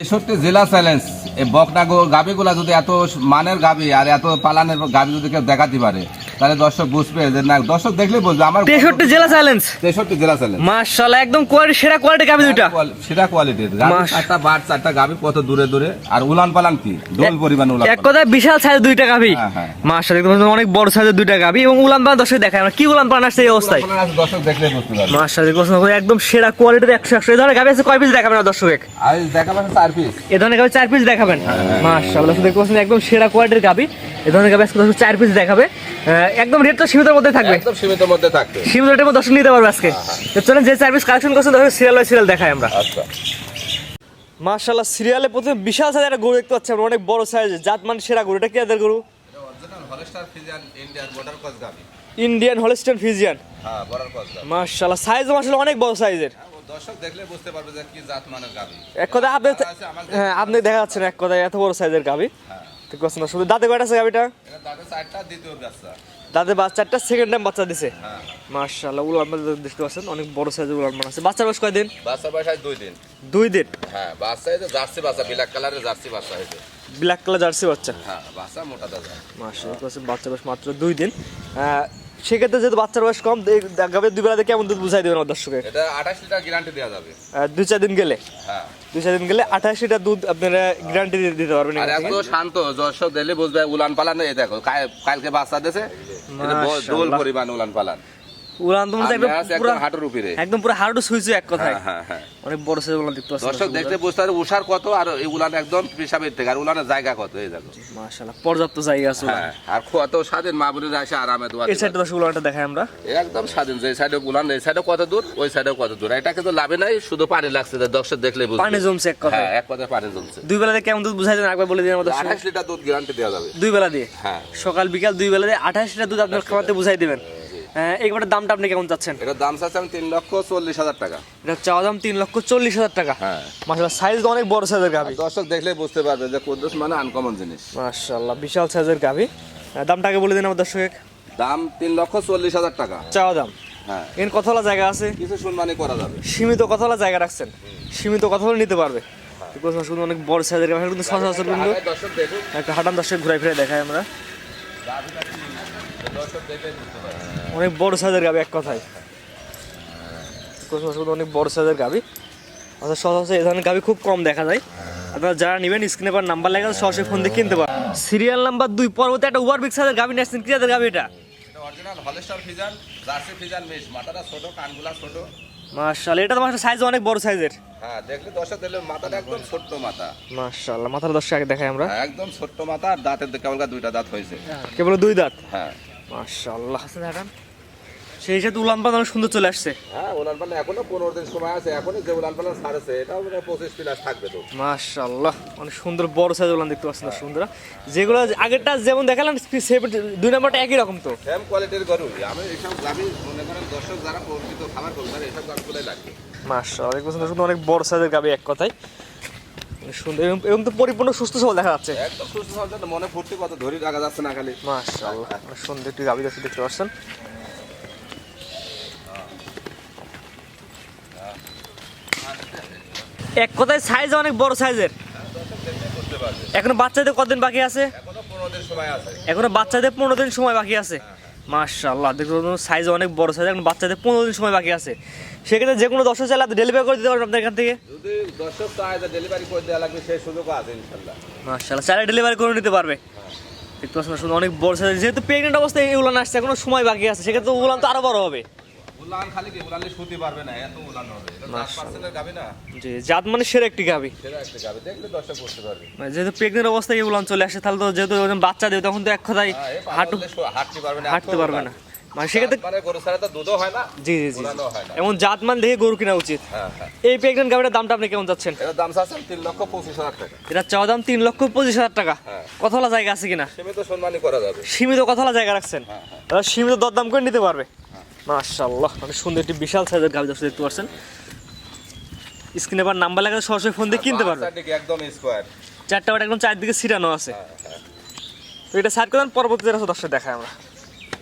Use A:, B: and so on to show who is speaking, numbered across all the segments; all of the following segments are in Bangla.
A: ৬৩ জেলা চ্যালেঞ্জ। এই বকনা গাভীগুলা যদি এত মানের গাভী আর এত পালানের গাভী যদি কেউ দেখাতে পারে, তাহলে দর্শক বুঝবে যে না, দর্শক দেখলে বুঝবে আমার
B: 63 জেলা চ্যালেঞ্জ।
A: 63 জেলা চ্যালেঞ্জ।
B: মাশাআল্লাহ, একদম কোয়ালিটি, সেরা কোয়ালিটি গাভী দুইটা,
A: সেরা কোয়ালিটির গাভী। চারটা বাট, চারটা গাভী কত দূরে দূরে, আর উলান পালান কি ডোল পরিমাণ উলান।
B: এক কথায় বিশাল সাইজের দুইটা গাভী। মাশাআল্লাহ, একদম অনেক বড় সাইজের দুইটা গাভী এবং উলান পালান দর্শক দেখায় আমরা কি উলান পালান আসছে এই অবস্থায়।
A: দর্শক দেখলে বুঝতে পারবে।
B: মাশাআল্লাহ, একদম সেরা কোয়ালিটির 100 এই ধরনের গাভী আছে। কয় পিস দেখাবেন দর্শক?
A: আজ দেখাবেন 4 পিস।
B: এই ধরনের গাভী 4 পিস দেখাবেন। মাশাআল্লাহ, দেখতে পাচ্ছেন একদম সেরা কোয়ালিটির গাভী। এই ধরনের গাভী আজকে 4 পিস দেখাবে। একদম রেট তো সীমিতের মধ্যে থাকবে,
A: একদম সীমিতের মধ্যে থাকবে,
B: সীমিত রেটের মধ্যে দর্শক নিতে পারবে আজকে। তো চলেন যে 4 পিস কালেকশন করছেন দর্শক সিরিয়াল বাই সিরিয়াল দেখাই আমরা।
A: আচ্ছা,
B: মাশাআল্লাহ, সিরিয়ালে প্রথমে বিশাল সাইজের একটা গরু দেখতে পাচ্ছি আমরা, অনেক বড় সাইজ, জাত মান সেরা গরু। এটা কি আদের গরু?
A: এটা original Holstein Friesian Indian border cross গাভী।
B: Indian Holstein Friesian.
A: হ্যাঁ, বর্ডার ক্রস গাভী।
B: মাশাআল্লাহ, সাইজ মাশাআল্লাহ অনেক বড় সাইজের।
A: দর্শক দেখলে বুঝতে পারবে যে কি জাত মানের গাভী।
B: এক কথা আপনি, হ্যাঁ আপনি দেখা যাচ্ছে না, এক কথায় এত বড় সাইজের গাভী। ঠিক আছে না? শুধু দাঁতে কয়টা আছে গাভীটা?
A: এটা দাঁতে 4টা, দ্বিতীয় বাচ্চা।
B: দাঁতে বাচ্চাটা সেকেন্ড টাইম বাচ্চা দিছে। মাশাআল্লাহ, উলান পালান দেখতে পাচ্ছেন অনেক বড় সাইজের উলান পালান আছে। বাচ্চার বয়স কয় দিন?
A: বাচ্চা বয়স 2 দিন।
B: 2 দিন।
A: হ্যাঁ, বাচ্চা এই যে জার্সি বাচ্চা, ব্ল্যাক কালারের জার্সি বাচ্চা হইছে।
B: ব্ল্যাক কালার জার্সি বাচ্চা।
A: হ্যাঁ, বাচ্চা মোটা দাদা।
B: মাশাআল্লাহ, বাচ্চার বয়স মাত্র 2 দিন। সেক্ষেত্রে যেহেতু বাচ্চার বয়স কম, গাভীর দুই বেলাতে কেমন দুধ বুঝাই দেবেন আমার দর্শকের?
A: এটা 28 লিটার গ্যারান্টি দেওয়া যাবে।
B: 2-4 দিন গেলে,
A: হ্যাঁ
B: 2-4 দিন গেলে 28 লিটার দুধ আপনারা গ্যারান্টি দিতে পারবেন।
A: আর এত শান্ত, দর্শক দেখলে বুঝবে উলান পালান। এই দেখো কালকে বাচ্চা দিয়েছে, এটা ডোল পরিমাণ উলান পালান।
B: উলান তো একদম পুরো
A: হাঁটুর উপরে,
B: একদম পুরো হাঁটু সুইছে এক কথায়।
A: হ্যাঁ হ্যাঁ,
B: অনেক বড় সাইজের উলান দেখতে পাচ্ছেন
A: দর্শক দেখলে বুঝতে পারবে উষার কত, আর এই উলান একদম পেশাবের থেকে, আর উলানের জায়গা কত এই দেখো।
B: মাশাআল্লাহ, পর্যাপ্ত জায়গা আছে।
A: হ্যাঁ, আর কত স্বাধীন মা বোনেরা এসে আরামে দোয়া।
B: এই সাইডে দর্শক উলানটা দেখাই আমরা,
A: একদম স্বাধীন। যে সাইডে উলান, এই সাইডে কত দূর, ওই সাইডে কত দূর, এটা কিন্তু লাভে নাই, শুধু পানি লাগছে। দর্শক দেখলে বুঝবে
B: পানি জমছে এক কথায়।
A: হ্যাঁ, এক কথায় পানি জমছে।
B: দুই বেলাতে কেমন দুধ বুঝাই দেন একবার বলে দিন আমাদের।
A: 28 লিটার দুধ গ্যারান্টি দেওয়া যাবে
B: দুই বেলা দিয়ে।
A: হ্যাঁ,
B: সকাল বিকাল দুই বেলা দিয়ে 28 লিটার দুধ আপনার খাওয়াতে বুঝাই দিবেন। এইবারের দামটা আপনি কেমন চাচ্ছেন?
A: এটার দাম চাচ্ছি আমি 3,40,000 টাকা।
B: এটা চাওয়া দাম 3,40,000 টাকা।
A: হ্যাঁ,
B: মাশাআল্লাহ, সাইজ অনেক বড় সাইজের গাভী।
A: দর্শক দেখলে বুঝতে পারবে যে কুদ্দুস মানে আনকমন জিনিস।
B: মাশাআল্লাহ, বিশাল সাইজের গাভী। দামটাকে বলে দিন আমার দর্শক।
A: দাম 3,40,000 টাকা
B: চাওয়া দাম।
A: হ্যাঁ,
B: এর কথা বলা জায়গা আছে,
A: কিছু সম্মানই করা যাবে।
B: সীমিত কথা বলা জায়গা রাখছেন, সীমিত কথা বলে নিতে পারবে। শুধু অনেক বড় সাইজের গাভী, কিন্তু সচরাচর কিন্তু
A: দর্শক দেখুন,
B: একটা হাঁটান দর্শক ঘুরাই ফিরে দেখাই আমরা।
A: দর্শক দেখলে বুঝতে পারবে
B: অনেক বড় সাইজের গাভী এক কথায়, শুধু অনেক বড় সাইজের গাভী। অর্থাৎ সচরাচর এই ধরনের গাভী খুব কম দেখা যায়। আপনারা যারা নেবেন স্ক্রিনে পর নাম্বার লেখা আছে, সরাসরি ফোন দিয়ে কিনতে পারেন। সিরিয়াল নাম্বার 2 পরবর্তী একটা ওভার বিগ সাইজের গাভী নিয়েছেন। কি জাতের গাভী এটা?
A: এটা original Holstein Friesian jersey Friesian mix. মাথাটা ছোট, কানগুলা ছোট।
B: মাশাআল্লাহ, এটা তো মাশাআল্লাহ সাইজ অনেক বড় সাইজের।
A: হ্যাঁ, দেখলে দর্শক দেখলে মাথাটা একদম ছোট্ট মাথা।
B: মাশাআল্লাহ, মাথার দর্শক আগে দেখাই আমরা।
A: হ্যাঁ, একদম ছোট্ট মাথা, আর দাঁতের কেবল 2টা দাঁত হয়েছে।
B: কেবল 2 দাঁত।
A: হ্যাঁ,
B: মাশাআল্লাহ, হাসান হাঁটান সেই সাথে উলান পালান অনেক সুন্দর চলে আসছে।
A: হ্যাঁ, উলান পালান এখনো 15 দিন সময় আছে। এখনই যে উলান পালান ছাড়ছে, এটাও 25 প্লাস থাকবে তো।
B: মাশাআল্লাহ, অনেক সুন্দর বড় সাইজ উলান দেখতে পাচ্ছেন সুন্দর। যেগুলো আগেরটা যেমন দেখালেন 2 নম্বরটা একই রকম তো,
A: সেম কোয়ালিটির গরু। আমি এইসব গাভী মনে করেন দর্শক যারা পরিচিত খাবার করবে এইসব গাভীগুলোই লাগবে।
B: মাশাআল্লাহ, দেখতে পাচ্ছেন সুন্দর অনেক বড় সাইজের গাভী এক কথায় সুন্দর, এবং তো পরিপূর্ণ সুস্থ সবল দেখা যাচ্ছে।
A: একদম সুস্থ সবল, মনে ফুর্তি কত ধরে রাখা যাচ্ছে না খালি।
B: মাশাআল্লাহ, অনেক সুন্দর একটি গাভী দেখতে পাচ্ছেন। এক কথায় সাইজ অনেক বড় সাইজের। এখনো বাচ্চাদের কতদিন বাকি আছে?
A: এখনো 15 দিন সময় আছে।
B: এখনো বাচ্চাদের 15 দিন সময় বাকি আছে। মাশাআল্লাহ, দেখুন সাইজ অনেক বড় সাইজ, এখন বাচ্চাদের 15 দিন সময় বাকি আছে। সেক্ষেত্রে যে কোনো দর্শক চাইলে আপনি ডেলিভারি করে দিতে পারবেন আপনার এখান থেকে।
A: যদি দর্শক চায় যে ডেলিভারি করে দেওয়া লাগবে, সেই সুযোগও আছে ইনশাআল্লাহ।
B: মাশাআল্লাহ, চাইলে ডেলিভারি করে নিতে পারবে। দেখতে পাচ্ছেন শুধু অনেক বড় সাইজ, যেহেতু প্রেগনেন্ট অবস্থায় এই উলান আসছে, এখনো সময় বাকি আছে, সেক্ষেত্রে উলান তো আরো বড় হবে।
A: উলান খালি কি উলানলে শুতে পারবে না, এত উলান হবে। এটা 10% গাভী না।
B: জি, জাত মানে সেরা একটি গাভী।
A: সেটা একটা গাভী, দেখলে দর্শক বুঝতে পারবে।
B: যেহেতু প্রেগনেন্ট অবস্থায় এই উলান চলে আসে, তাহলে তো যেহেতু বাচ্চা দেবে তখন তো এক কথায়
A: হাঁটতে পারবে না,
B: হাঁটতে পারবে না। মানে সেক্ষেত্রে
A: মানে গরু ছাড়া তো দুধও হয় না।
B: জি জি জি,
A: উলানও হয় না।
B: এমন জাতমান দেখে গরু কেনা উচিত।
A: হ্যাঁ হ্যাঁ,
B: এই প্রেগনেন্ট গাভীটার দামটা আপনি কেমন যাচ্ছেন?
A: এটার দাম চাচ্ছেন 3,25,000 টাকা।
B: এটা চাওয়া দাম 3,25,000 টাকা।
A: হ্যাঁ,
B: কথা বলা জায়গা আছে কিনা?
A: সীমিত সম্মানই করা যাবে।
B: সীমিত কথা বলা জায়গা রাখছেন, তাহলে সীমিত দরদাম করে নিতে পারবে। মাশাআল্লাহ, অনেক সুন্দর একটি বিশাল সাইজের গাভী দর্শক দেখতে পাচ্ছেন। স্ক্রিনে আবার নাম্বার লেখা আছে, সরাসরি ফোন দিয়ে কিনতে পারবে।
A: একদম স্কয়ার,
B: 4টা বাট একদম চারদিকে ছিটানো আছে। তো এটা সাইড করেন, পরবর্তী দর্শক দেখায় আমরা।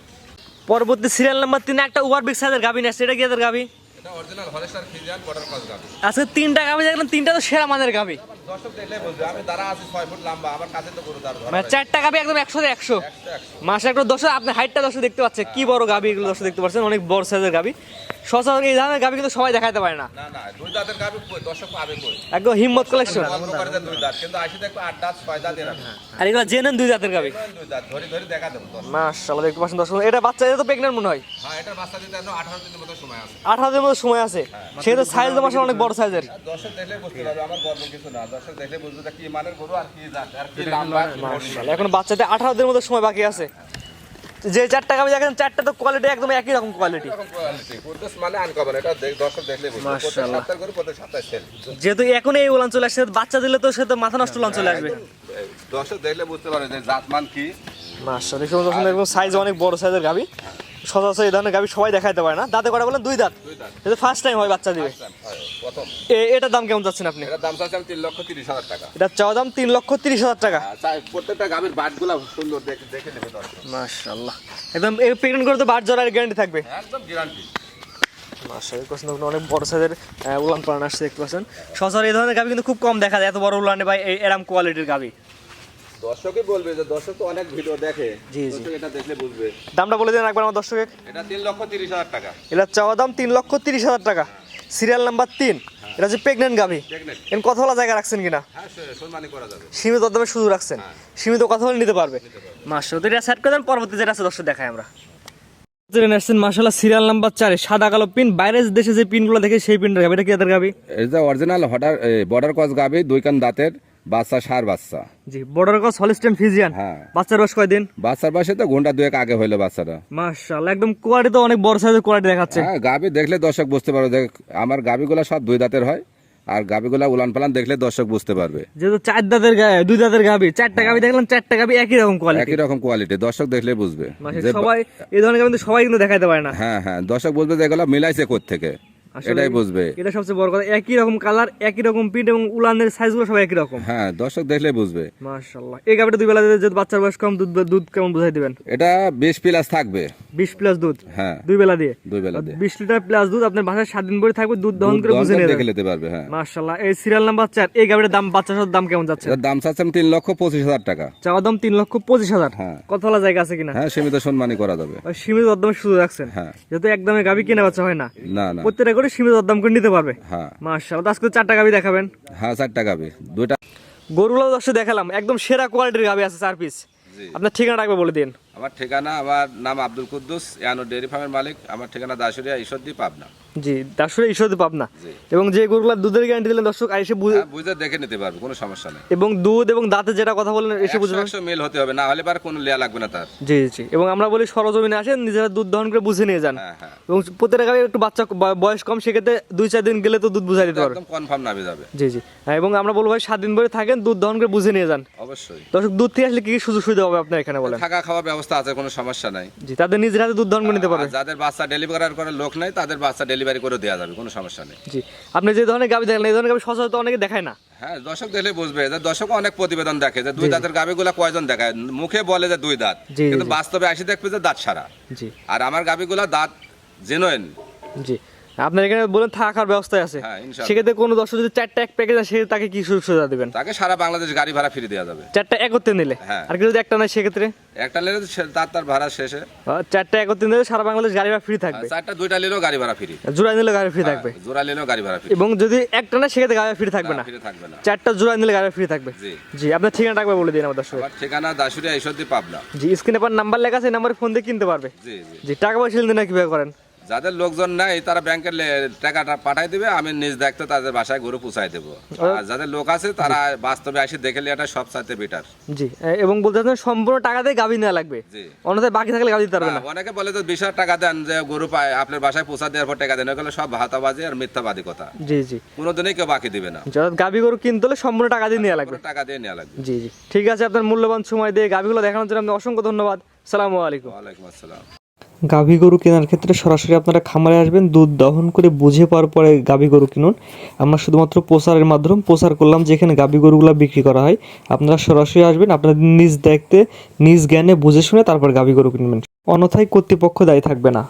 B: পরবর্তী সিরিয়াল নাম্বার 3 একটা ওভার বিগ সাইজের গাভী নিয়ে আসছে। এটা কি এদের গাভী?
A: এটা original Holstein Friesian border cross গাবি।
B: আজকে তিনটা গাবি দেখলাম, তিনটা তো সেরা মানের গাবি।
A: দর্শক দেখলে বুঝবে, আমি দাঁড়া আছি 6 ফুট লম্বা, আমার কাছে তো গরু দাঁড় ধরা
B: মানে চারটা গাবি একদম 100 মাসে একটা দর্শক আপনি হাইটটা দর্শক দেখতে পাচ্ছেন, কি বড় গাবি এগুলো দর্শক দেখতে পাচ্ছেন, অনেক বড় সাইজের গাবি। সচরাচর এই ধরনের গাবি কিন্তু সবাই দেখাতে পারে না।
A: না না, দুই দাঁতের গাবি দর্শক পাবে কই?
B: একদম হিম্মত কালেকশন।
A: বন্ধ করে দেন দুই দাঁত, কিন্তু আসি দেখো 8 দাঁত 6 দাঁত এরকম।
B: আর এগুলো জেনেন দুই জাতের গাবি।
A: দুই দাঁত ধরে ধরে দেখা দেবো দর্শক।
B: মাশাআল্লাহ দেখতে পাচ্ছেন দর্শক, এটা বাচ্চা, এটা তো প্রেগন্যান্ট মনে হয়।
A: হ্যাঁ, এটার বাচ্চা দিতে এখনো 18 দিনের মতো সময় আছে।
B: 18 দিনের মতো সময় আছে, সেটা সাইজ তো মাশাআল্লাহ অনেক বড় সাইজের।
A: দর্শক দেখলে বুঝতে পারবে, আমার গর্ব কিছু না। দর্শক দেখলে বুঝবে যে কি মানের গরু আর কি জাত আর কি লম্বা।
B: মাশাআল্লাহ এখন বাচ্চাতে 18 দিনের মতো সময় বাকি আছে। যে চারটা গাবি দেখেন, চারটা তো কোয়ালিটি একদম একই রকম কোয়ালিটি।
A: এরকম কোয়ালিটি কুরদস মানে আনকমন, এটা দর্শক দেখলে বুঝবে।
B: মাশাআল্লাহ।
A: প্রত্যেক সপ্তাহে গরু প্রত্যেক সপ্তাহে সেল।
B: যেহেতু এখন এই উলান চলে আসছে, বাচ্চা দিলে তো সে তো মাথা নষ্ট উলান চলে আসবে।
A: দর্শক দেখলে বুঝতে পারে যে জাতমান কি।
B: মাশাআল্লাহ দেখুন দর্শক, একদম সাইজ অনেক বড় সাইজের গাবি। সচরাচর এই ধরনের গাবি সবাই দেখাইতে পারে না। দাঁতে কটা বলেন? দুই দাঁত। এটা ফার্স্ট টাইম হয় বাচ্চা দিবে।
A: প্রথম
B: এটার দাম কেমন চাচ্ছেন আপনি?
A: এটার দাম চাচ্ছি আমি 3,30,000 টাকা।
B: এটা চাওয়া দাম 3,30,000 টাকা।
A: প্রত্যেকটা গাভীর বাটগুলা সুন্দর দেখে নেবে দর্শক।
B: মাশাআল্লাহ একদম প্রেগন্যান্ট করে তো বাট জরার গ্যারান্টি থাকবে।
A: একদম গ্যারান্টি।
B: মাশাআল্লাহ কোন অনেক বড় সাইজের উলান পালান আসছে দেখতে পাচ্ছেন। সচরাচর এই ধরনের গাভি কিন্তু খুব কম দেখা যায়, এত বড় উলানে ভাই এরকম কোয়ালিটির গাভি।
A: দর্শকই বলবে যে দর্শক তো অনেক ভিডিও দেখে,
B: জি, জি।
A: দর্শক এটা দেখলে বুঝবে।
B: দামটা বলে দেন একবার আমার দর্শকে।
A: এটা 3,30,000 টাকা।
B: এটা চাওয়া দাম 3,30,000 টাকা। Serial number 3। এটা হচ্ছে প্রেগন্যান্ট গাভি।
A: প্রেগন্যান্ট।
B: এর কথা বলা জায়গা রাখছেন কিনা?
A: হ্যাঁ, সম্মানী করা যাবে।
B: সীমিত দামে সুযোগ রাখছেন, সীমিত কথা বলে নিতে পারবে। মাশাআল্লাহ এটা সেট করে দেন, পরবর্তী যেটা আছে দর্শক দেখাই আমরা। মাশাআল্লাহ সিরিয়াল নাম্বার 4 সাদা কালো পিন, বাইরের দেশে যে পিনগুলো দেখে সেই পিনটা গাবি। এটা কি এদের গাবি?
A: এটা অরিজিনাল বর্ডার ক্রস গাভী, দুই কান দাঁতের বাচ্চা, সার বাচ্চা।
B: জি বর্ডার ক্রস হলস্টাইন ফ্রিজিয়ান।
A: হ্যাঁ।
B: বাচ্চার বয়স কয়দিন?
A: বাচ্চার বয়সে তো ঘন্টা দুয়েক আগে হইলো বাচ্চাটা।
B: মাশাআল্লাহ একদম কোয়ালিটি তো অনেক বড় সাইজের কোয়ালিটি দেখাচ্ছে।
A: হ্যাঁ, গাভী দেখলে দর্শক বুঝতে পারবে যে আমার গাভীগুলো সব দুই দাঁতের হয়, আর গাভীগুলা উলান পালান দেখলে দর্শক বুঝতে পারবে।
B: যেহেতু চার দাঁতের দুই দাঁতের গাভি, চারটা গাভি দেখলাম, চারটা গাভি একই রকম কোয়ালিটি।
A: একই রকম কোয়ালিটি, দর্শক দেখলে বুঝবে।
B: সবাই এই ধরনের গাভি কিন্তু সবাই কিন্তু দেখাইতে পারে না।
A: হ্যাঁ হ্যাঁ, দর্শক বুঝবে যে এগুলো মিলাইছে কোত্থেকে, এটাই বুঝবে।
B: এটা সবচেয়ে বড় কথা, একই রকম কালার, একই রকম পিন এবং উলানের সাইজগুলো সব একই রকম।
A: হ্যাঁ, দর্শক দেখলে বুঝবে।
B: মাশাআল্লাহ এই গাভিটা দুই বেলা দিলে, যদি বাচ্চার বয়স কম, দুধ কেমন বুঝাই দিবেন?
A: এটা 20 প্লাস থাকবে।
B: 20 প্লাস দুধ।
A: হ্যাঁ,
B: দুই বেলা দিয়ে।
A: 20
B: লিটার প্লাস দুধ আপনার বাসায় 7 দিন পরে থাকবে, দুধ দহন করে বুঝে নিয়ে
A: দেখে নিতে পারবে। হ্যাঁ
B: মাশাআল্লাহ। এই সিরিয়াল নাম্বার 4 এই গাভিটার দাম, বাচ্চার দাম কেমন যাচ্ছে?
A: এর দাম চাচ্ছি 3,25,000 টাকা।
B: চাওয়া দাম 3,25,000।
A: হ্যাঁ।
B: কত বলা জায়গা আছে কিনা?
A: হ্যাঁ, সীমিত সম্মানী করা যাবে।
B: সীমিত দামে সুযোগ রাখছেন।
A: হ্যাঁ।
B: যেহেতু একদমে গাভি কেনা বাচ্চা হয় না,
A: না না,
B: প্রত্যেকটা করে সীমিত দাম করে নিতে পারবে।
A: হ্যাঁ
B: মাশাআল্লাহ আজকে 4টা গাভি দেখাবেন।
A: হ্যাঁ, 4টা গাভী, দুইটা
B: গরুগুলো দর্শক দেখালাম, একদম সেরা কোয়ালিটির গাভি আছে 4 পিস। আপনার ঠিকানা রাখবে বলে দিন।
A: আমার ঠিকানা, আমার নাম আব্দুল কুদ্দুস, ইয়ানো ডেয়ারি ফার্মের মালিক। আমার ঠিকানা দাসুরিয়া, ঈশ্বরদী, পাবনা।
B: জি দাসুরিয়া, ঈশ্বরদী, পাবনা। এবং যে গরুগুলো দুধের গ্যারান্টি দিলেন দর্শক এসে
A: বুঝে দেখে নিতে পারবে, কোনো সমস্যা নেই।
B: এবং দুধ এবং দাঁতে যেটা কথা বললেন এসে বুঝবেন।
A: 100 মিল হতে হবে, না হলে পার কোনো লেয়া লাগবে না তার।
B: জি জি। এবং আমরা বলি সরজমিনে আসেন, নিজেরা দুধ দহন করে বুঝে নিয়ে যান।
A: হ্যাঁ হ্যাঁ,
B: এবং প্রত্যেকটা গাভি একটু বাচ্চা বয়স কম, সেক্ষেত্রে 2-4 দিন গেলে তো দুধ বুঝাই দিতে পারবে।
A: একদম কনফার্ম নামে যাবে।
B: জি জি। এবং আমরা বলবো ভাই 7 দিন পরে থাকেন, দুধ দহন করে বুঝে নিয়ে যান।
A: অবশ্যই।
B: দর্শক দুধ থেকে আসলে কি কি সুযোগ সুবিধা হবে আপনার এখানে বলেন?
A: থাকা খাওয়ার ব্যবস্থা আছে, কোনো সমস্যা নাই।
B: জি, তাদের নিজের হাতে দুধ দহন করে নিতে পারবে।
A: যাদের বাচ্চা ডেলিভারি করার লোক নাই, তাদের বাচ্চা ডেলিভারি করে দেওয়া যাবে, কোনো সমস্যা নেই।
B: জি। আপনি যে ধরনের গাভি দেখলেন, এই ধরনের গাভি সচরাচর অনেকে দেখায় না।
A: হ্যাঁ, দর্শক দেখলে বুঝবে যে দর্শক অনেক প্রতিবেদন দেখে যে দুই দাঁতের গাভিগুলা কয়জন দেখায়, মুখে বলে যে দুই দাঁত,
B: জি,
A: কিন্তু
B: জি।
A: বাস্তবে আসি দেখবে যে দাঁত সারা।
B: জি
A: আর আমার গাভিগুলা দাঁত জেনুইন।
B: জি। আপনার এখানে বলেন থাকার ব্যবস্থা আছে,
A: হ্যাঁ, ইনশাআল্লাহ।
B: সেক্ষেত্রে কোনো দর্শক যদি 4টা এক প্যাকেজ আছে, তাকে কি সুযোগ সুবিধা দিবেন?
A: তাকে সারা বাংলাদেশ গাড়ি ভাড়া ফ্রি দেওয়া যাবে।
B: 4টা একত্রে নিলে।
A: হ্যাঁ।
B: আর কেউ যদি একটা নেয় সেক্ষেত্রে?
A: একটা নিলে তার ভাড়া শেষে।
B: 4টা একত্রে নিলে সারা বাংলাদেশ গাড়ি ভাড়া ফ্রি থাকবে।
A: 4টা 2টা নিলেও গাড়ি ভাড়া ফ্রি।
B: জোড়া নিলে গাড়ি ফ্রি থাকবে।
A: জোড়া নিলেও গাড়ি ভাড়া ফ্রি।
B: এবং যদি একটা নেয় সেক্ষেত্রে গাড়ি ফ্রি থাকবে না।
A: ফ্রি থাকবে না।
B: 4টা জোড়া নিলে গাড়ি ফ্রি থাকবে।
A: জি।
B: জি। আপনার ঠিকানা রাখবে বলে দিন আমার দর্শক।
A: আমার ঠিকানা দাসুরিয়া, ঈশ্বরদী, পাবনা।
B: জি। স্ক্রিনে পর নাম্বার লেখা আছে, এই নাম্বারে ফোন দিয়ে কিনতে পারবে।
A: জি জি।
B: জি। টাকা পয়সা লেনদেন কিভাবে করেন?
A: যাদের লোকজন নাই তারা ব্যাংকের টাকাটা পাঠাই দিবে, আমি নিজ দায়িত্ব তাদের বাসায় গরু পৌঁছাই দেবো। আর যাদের লোক আছে তারা বাস্তবে আসি দেখে এটা সব চাইতে বেটার।
B: জি। এবং বলতে চাচ্ছেন সম্পূর্ণ টাকা দিয়ে গাভি নেওয়া লাগবে।
A: জি।
B: অন্যথায় বাকি থাকলে গাভি দিতে পারবে না।
A: অনেকে বলে যে 20,000 টাকা দেন যে গরু পায়, আপনার বাসায় পৌঁছা দেওয়ার পর টাকা দেন, এগুলো সব ভাতাবাজি আর মিথ্যাবাদী কথা।
B: জি জি।
A: কোনোদিনই কেউ বাকি দিবে না।
B: যারা গাভি গরু কিনতে হলে সম্পূর্ণ টাকা দিয়ে নেওয়া লাগবে।
A: টাকা দিয়ে নেওয়া লাগবে।
B: জি জি। ঠিক আছে, আপনার মূল্যবান সময় দিয়ে গাভিগুলো দেখানোর জন্য আপনাকে অসংখ্য ধন্যবাদ। আসসালামু আলাইকুম।
A: ওয়ালাইকুম আসসালাম।
B: গাভী গরু কেনার ক্ষেত্রে সরাসরি আপনারা খামারে আসবেন, দুধ দহন করে বুঝে পাওয়ার পরে গাভী গরু কিনুন। আমরা শুধুমাত্র প্রচারের মাধ্যমে প্রচার করলাম যেখানে গাভী গরুগুলো বিক্রি করা হয়। আপনারা সরাসরি আসবেন, আপনাদের নিজ দায়িত্বে নিজ জ্ঞানে বুঝে শুনে তারপর গাভী গরু কিনবেন, অন্যথায় কর্তৃপক্ষ দায়ী থাকবে না।